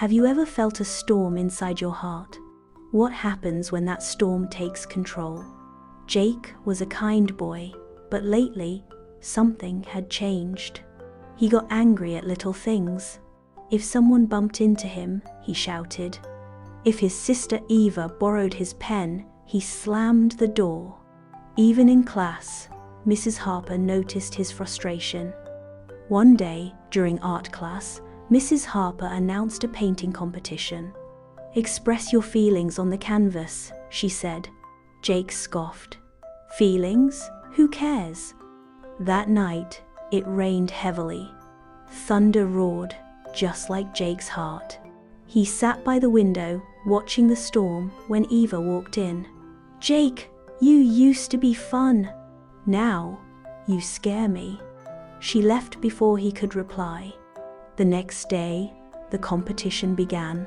Have you ever felt a storm inside your heart? What happens when that storm takes control? Jake was a kind boy, but lately, something had changed. He got angry at little things. If someone bumped into him, he shouted. If his sister Eva borrowed his pen, he slammed the door. Even in class, Mrs. Harper noticed his frustration. One day, during art class, Mrs. Harper announced a painting competition. "Express your feelings on the canvas," she said. Jake scoffed. "Feelings? Who cares?" That night, it rained heavily. Thunder roared, just like Jake's heart. He sat by the window, watching the storm, when Eva walked in. "Jake, you used to be fun. Now, you scare me." She left before he could reply. The next day, the competition began.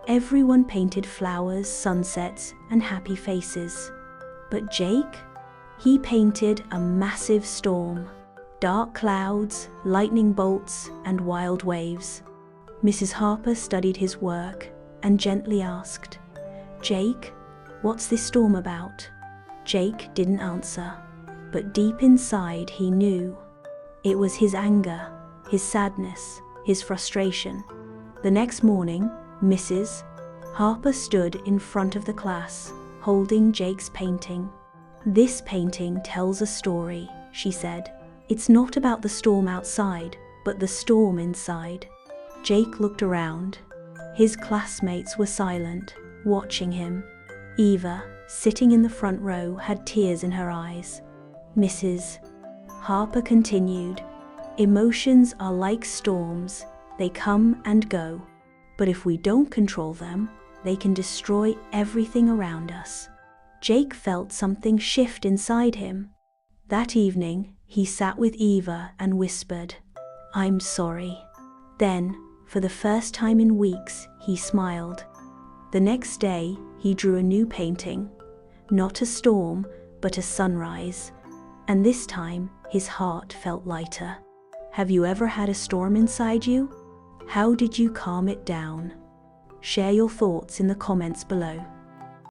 Everyone painted flowers, sunsets, and happy faces. But Jake? He painted a massive storm. Dark clouds, lightning bolts, and wild waves. Mrs. Harper studied his work and gently asked, "Jake, what's this storm about?" Jake didn't answer, but deep inside he knew. It was his anger, his sadness, his frustration. The next morning, Mrs. Harper stood in front of the class, holding Jake's painting. "This painting tells a story," she said. "It's not about the storm outside, but the storm inside." Jake looked around. His classmates were silent, watching him. Eva, sitting in the front row, had tears in her eyes. Mrs. Harper continued, "Emotions are like storms. They come and go. But if we don't control them, they can destroy everything around us." Jake felt something shift inside him. That evening, he sat with Eva and whispered, "I'm sorry." Then, for the first time in weeks, he smiled. The next day, he drew a new painting. Not a storm, but a sunrise. And this time, his heart felt lighter. Have you ever had a storm inside you? How did you calm it down? Share your thoughts in the comments below.